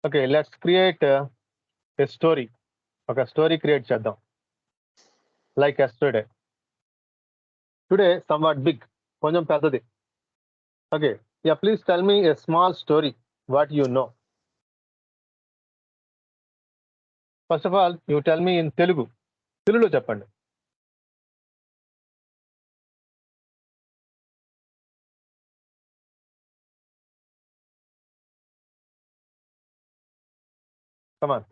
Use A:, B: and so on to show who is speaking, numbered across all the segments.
A: Okay, let's create a story. Okay, story create చేద్దాం. Like yesterday. Today, somewhat big. కొంచెం పెద్దది. Okay. Yeah, please tell me a small story. What you know. First of all, you tell me in Telugu. తెలుగులో చెప్పండి. Come on.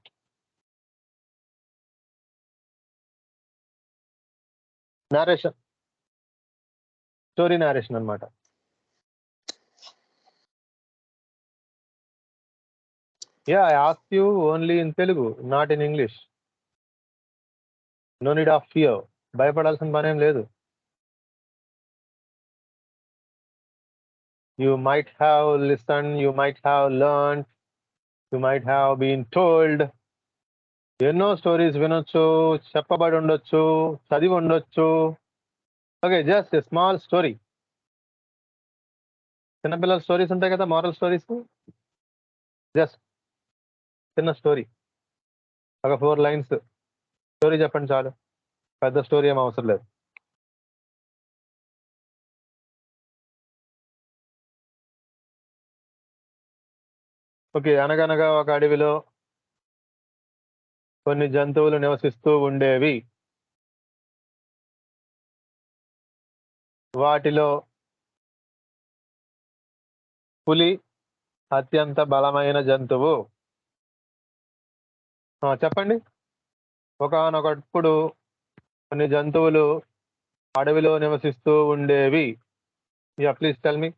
A: Narration. Story narration అన్నమాట. Yeah, I asked you only in Telugu, not in English. No need of fear. భయపడాల్సిన పనేం లేదు. You might have listened, you might have learned, you might have been told. ఎన్నో stories వినొచ్చు, చెప్పబడి ఉండొచ్చు, చదివి ఉండొచ్చు. Okay, just a small story. చిన్నపిల్లల స్టోరీస్ ఉంటాయి కదా, మారల్ స్టోరీస్. జస్ట్ చిన్న స్టోరీ, ఒక 4 lines స్టోరీ చెప్పండి చాలు. పెద్ద స్టోరీ ఏం అవసరం లేదు. ఓకే, అనగనగా ఒక అడవిలో కొన్ని జంతువులు నివసిస్తూ ఉండేవి. వాటిలో పులి అత్యంత బలమైన జంతువు. చెప్పండి. ఒకానొకప్పుడు కొన్ని జంతువులు అడవిలో నివసిస్తూ ఉండేవి. Yeah, please tell me.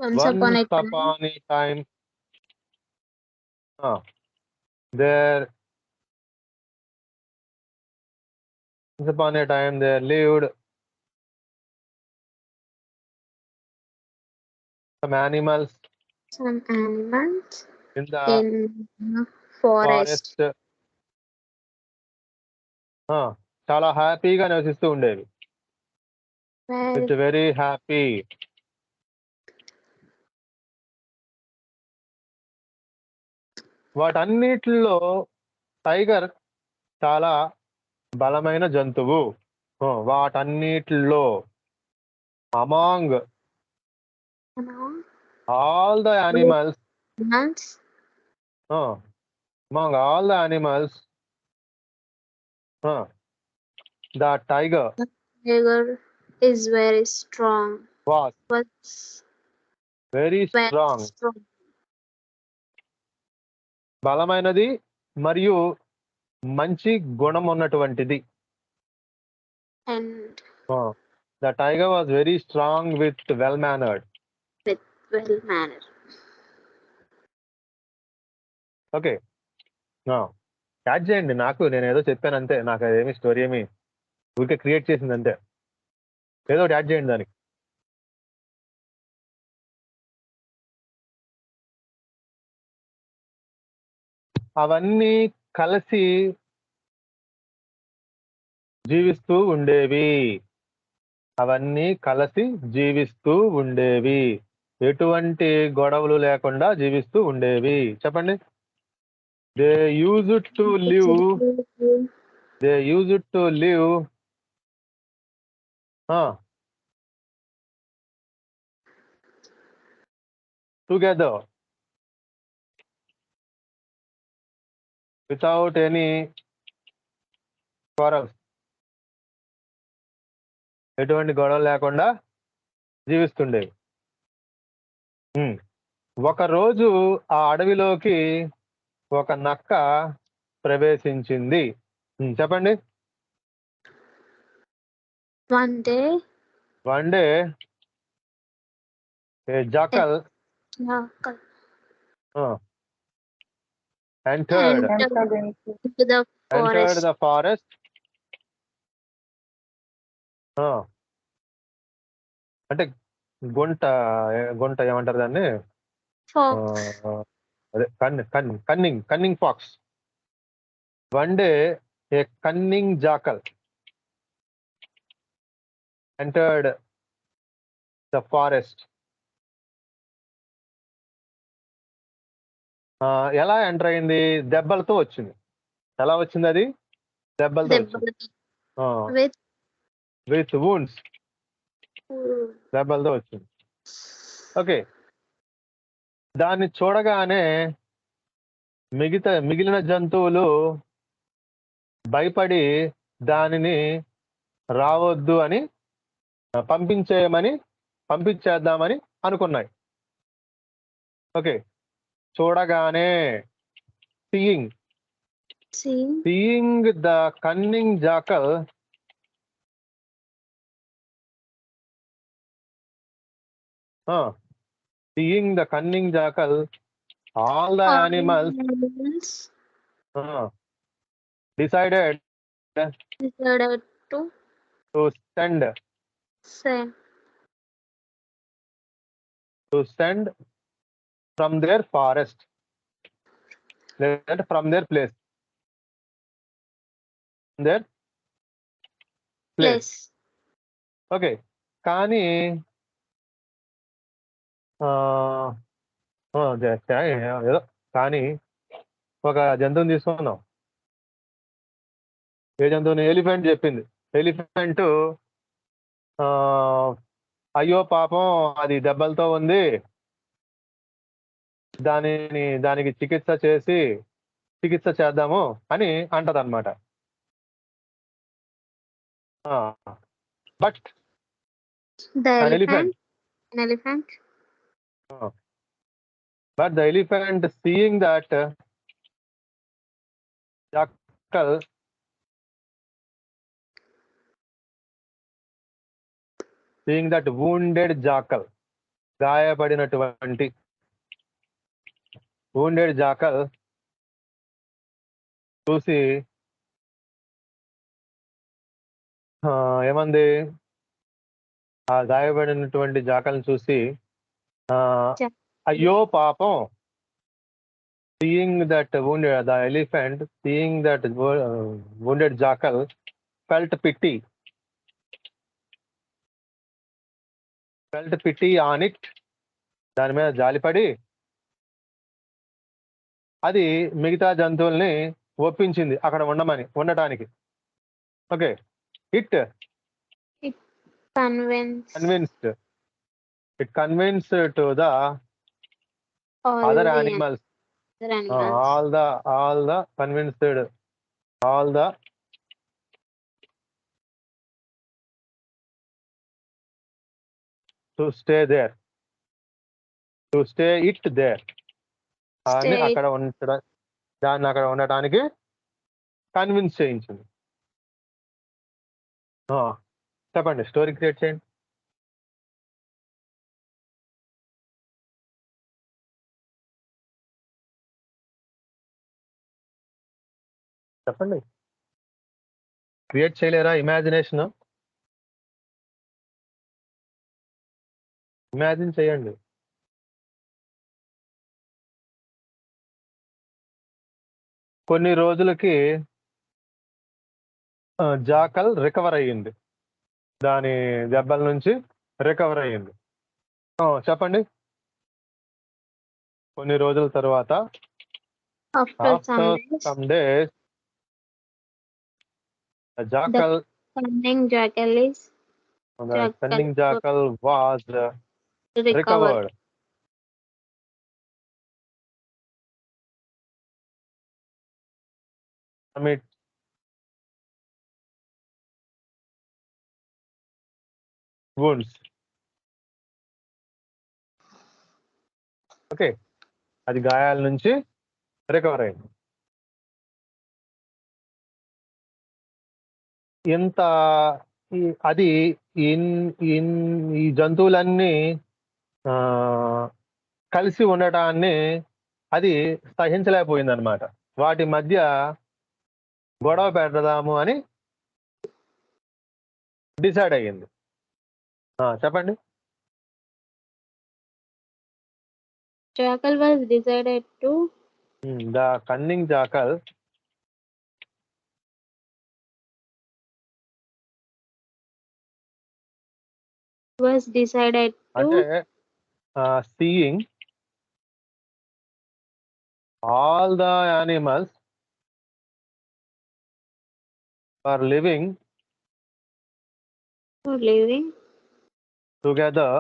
B: Once upon a
A: time, there once upon a time there lived some animals in the
B: forest.
A: చాలా హ్యాపీగా నివసిస్తూ ఉండేవి. It's very happy. వాటన్నిటిలో టైగర్ చాలా బలమైన జంతువు. వాటన్నిటిలో, among all the animals, among all the animals, the tiger
B: is very strong.
A: was very strong. బలమైనది మరియు మంచి గుణం ఉన్నటువంటిది.
B: And
A: the tiger was very strong with well mannered. Okay, catch చేయండి. నేను ఏదో చెప్పాను అంతే. నాకు అదేమి స్టోరీ ఏమి ఊరికే క్రియేట్ చేసింది అంతే. ఏదో యాడ్ చేయండి దానికి. అవన్నీ కలిసి జీవిస్తూ ఉండేవి. అవన్నీ కలిసి జీవిస్తూ ఉండేవి. ఎటువంటి గొడవలు లేకుండా జీవిస్తూ ఉండేవి. చెప్పండి. They used to live together without any quarrels. ఎటువంటి గొడవలు లేకుండా జీవిస్తుండేవి. ఒకరోజు ఆ అడవిలోకి ఒక నక్క ప్రవేశించింది. చెప్పండి.
B: One day
A: a jackal entered the forest. అంటే గుంట ఏమంటారు దాన్ని? అదే cunning fox. One day a cunning jackal entered the forest. ఎలా ఎంటర్ అయింది? దెబ్బలతో వచ్చింది. ఎలా వచ్చింది అది? దెబ్బలతో వచ్చింది.
B: with
A: విత్ వూండ్స్, దెబ్బలతో వచ్చింది. ఓకే, దాన్ని చూడగానే మిగిలిన జంతువులు భయపడి దానిని రావద్దు అని పంపించేద్దామని అనుకున్నాయి. ఓకే, చూడగానే seeing the cunning jackal all the animals decided
B: to
A: send from their forest, from their place. Okay, కానీ ఏదో కానీ ఒక జంతువుని తీసుకున్నాం. ఏ జంతువుని? ఎలిఫెంట్ చెప్పింది. ఎలిఫెంట్ అయ్యో పాపం అది దెబ్బలతో ఉంది, దానికి చికిత్స చేద్దాము అని అంటదన్నమాట. But
B: the
A: an elephant but the elephant seeing that jackal wounded jackal, గాయపడినటువంటి wounded jackal చూసి ఏమంది? ఆ గాయపడినటువంటి జాకల్ని చూసి అయ్యో పాపం, the elephant seeing that wounded jackal felt pity on it, దాని మీద జాలిపడి అది మిగతా జంతువుల్ని ఒప్పించింది అక్కడ ఉండటానికి. Okay, it convinced to the other animals, all the convinced all the to stay it there, అని అక్కడ దాన్ని అక్కడ ఉండటానికి కన్విన్స్ చేయించింది. చెప్పండి, స్టోరీ క్రియేట్ చేయండి. చెప్పండి, క్రియేట్ చేయలేరా? ఇమాజినేషన్ ఇమాజిన్ చేయండి. కొన్ని రోజులకి జాకల్ రికవర్ అయ్యింది, దాని దెబ్బల నుంచి రికవర్ అయ్యింది. చెప్పండి, కొన్ని రోజుల తర్వాత
B: after
A: some days the
B: cunning jackal
A: was recovered. From its wounds. Okay, అది గాయాల నుంచి రికవర్ అయింది. ఎంత అది ఈ జంతువులన్నీ కలిసి ఉండటాన్ని అది సహించలేకపోయింది అనమాట. వాటి మధ్య గొడవ పెడదాము అని డిసైడ్ అయ్యింది. చెప్పండి.
B: Jackal was decided to
A: the cunning jackal
B: was decided to
A: అంటే seeing all the animals are living
B: For living.
A: together.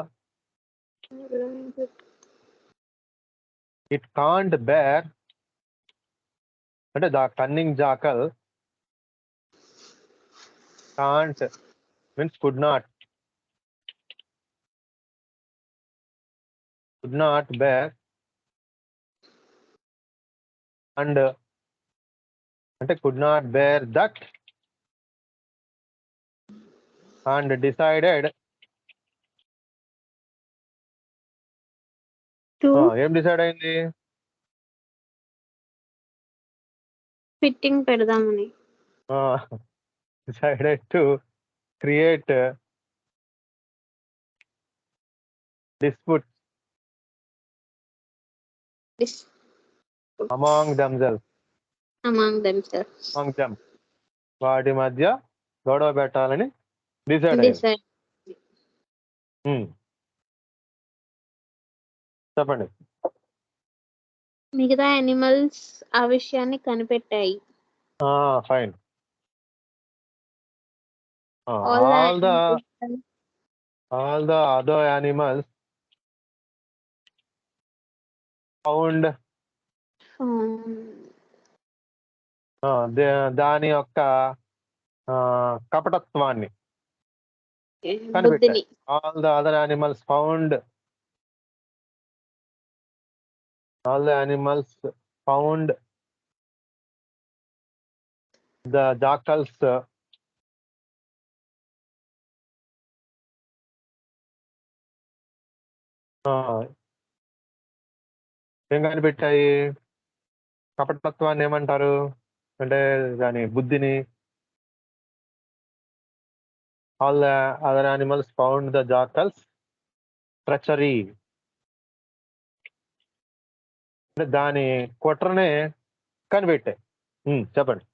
A: It can't bear, అంటే the cunning jackal can't means could not bear and అంటే could not bear that and decided
B: To
A: ఏం decide అయింది
B: fitting పెడదామని.
A: decided to create disputes
B: Dis-
A: among themselves
B: among themselves.
A: among them వాటి మధ్య గొడవ పెట్టాలని decide అయ్యింది
B: Decide.
A: చెప్పండి
B: మిగతా యానిమల్స్ ఆ విషయాన్ని కనిపెట్టాయి.
A: Fine
B: All the
A: all the
B: animals
A: all the other animals found దాని యొక్క కపటత్వాన్ని కనిపెట్టాయి
B: బుద్ధిని.
A: all the other animals found the jackals ఏం కనిపెట్టాయి కపటత్వాన్ని ఏమంటారు అంటే దాని బుద్ధిని all the other animals found the jackals treachery అంటే దాని కుట్రనే కనిపెట్టాయి చెప్పండి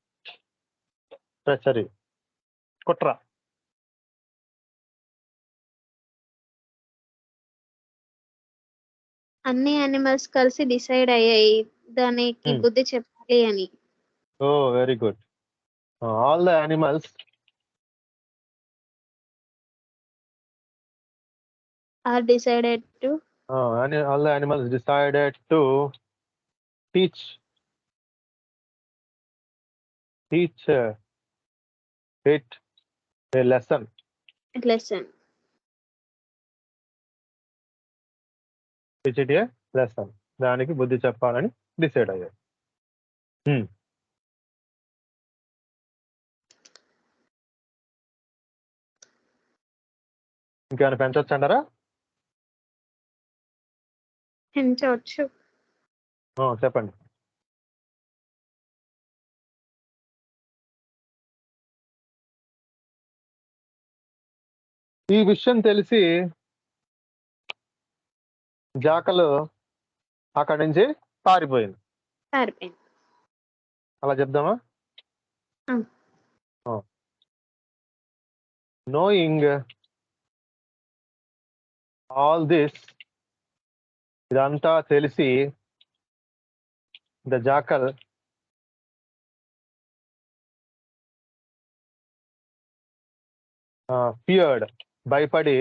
A: ట్రెచరీ కుట్ర
B: అన్ని యానిమల్స్ కలిసి డిసైడ్ అయ్యాయి దానికి బుద్ధి చెప్పాలి అని.
A: Oh very good all the animals
B: are decided to
A: all the animals decided to teach it a lesson
B: lesson.
A: teach it a lesson దానికి బుద్ధి చెప్పాలని డిసైడ్ అయ్యారు ఇంకేమైనా పెంచవచ్చు అంటారా
B: పెంచవచ్చు.
A: చెప్పండి ఈ విషయం తెలిసి జాకలు అక్కడి నుంచి పారిపోయింది. అలా చెప్దామా knowing all this ఇదంతా తెలిసి ద జాకల్ ఫియర్డ్ భయపడి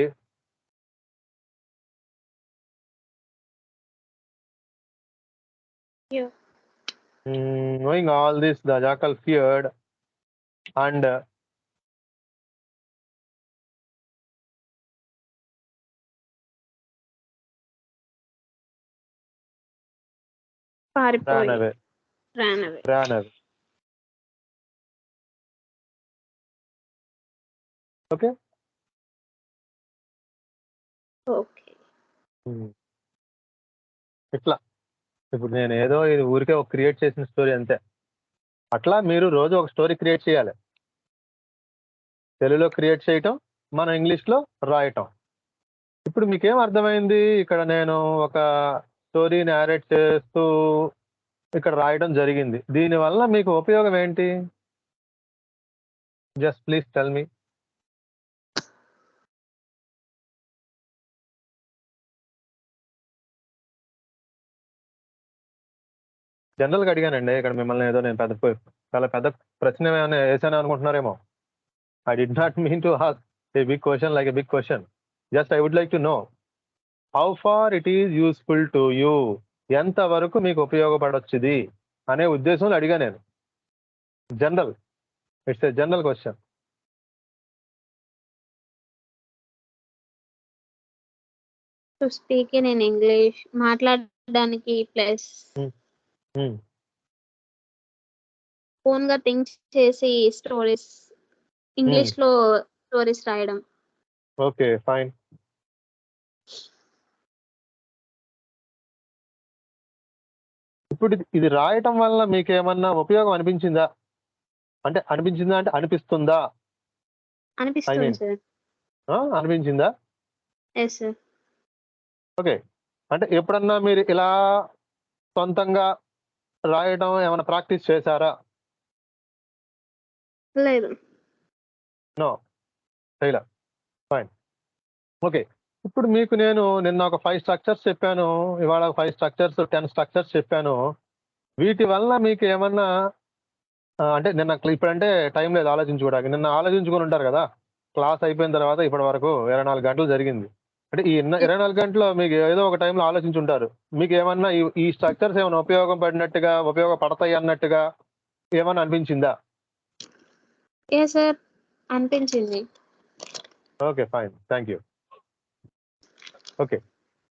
A: knowing all this the jackal feared and ran away. Okay. ఇట్లా ఇప్పుడు నేను ఏదో ఇది ఊరికే ఒక క్రియేట్ చేసిన స్టోరీ అంతే. అట్లా మీరు రోజు ఒక స్టోరీ క్రియేట్ చేయాలి. తెలుగులో క్రియేట్ చేయటం, మన ఇంగ్లీష్లో రాయటం. ఇప్పుడు మీకేం అర్థమైంది? ఇక్కడ నేను ఒక స్టోరీ నేరేట్ చేస్తూ ఇక్కడ రాయడం జరిగింది. దీనివల్ల మీకు ఉపయోగం ఏంటి? Just please tell me. జనరల్గా అడిగానండి ఇక్కడ మిమ్మల్ని ఏదో నేను చాలా పెద్ద ప్రశ్న ఏమైనా వేసాను అనుకుంటున్నారేమో. I did not mean to ask a big question like a big question. Just I would like to know how far it is useful to you. ఎంత వరకు మీకు ఉపయోగపడొచ్చు ఇది అనే ఉద్దేశంలో అడిగా నేను. General, it's a general question.
B: To speak in English మాట్లాడడానికి ప్లస్ ఓన్ గా థింక్ చేసి స్టోరీస్ ఇంగ్లీష్ లో స్టోరీస్ రాయడం.
A: Okay fine. ఇప్పుడు ఇది రాయటం వల్ల మీకు ఏమన్నా ఉపయోగం అనిపించిందా? అంటే అనిపిస్తుందా?
B: అనిపిస్తుంది సార్.
A: అనిపించిందా?
B: Yes sir.
A: ఓకే. అంటే ఎప్పుడన్నా మీరు ఇలా సొంతంగా రాయడం ఏమైనా ప్రాక్టీస్ చేశారా?
B: లేదు.
A: నో చేయలే. ఫైన్. ఓకే. ఇప్పుడు మీకు నేను నిన్న ఒక 5 స్ట్రక్చర్స్ చెప్పాను. ఇవాళ 5 స్ట్రక్చర్స్ 10 స్ట్రక్చర్స్ చెప్పాను. వీటి వల్ల మీకు ఏమన్నా అంటే నిన్న ఇప్పుడంటే టైం లేదు ఆలోచించుకోవడానికి. నిన్న ఆలోచించుకొని ఉంటారు కదా! క్లాస్ అయిపోయిన తర్వాత ఇప్పటి వరకు 24 గంటలు జరిగింది. అంటే ఈ 24 గంటల్లో మీకు ఏదో ఒక టైంలో ఆలోచించుంటారు. మీకు ఏమన్నా ఈ స్ట్రక్చర్స్ ఏమైనా ఉపయోగపడినట్టుగా, ఉపయోగపడతాయి అన్నట్టుగా ఏమన్నా అనిపించిందా?
B: ఏ సార్ అనిపించింది.
A: Okay fine. Thank you. Okay.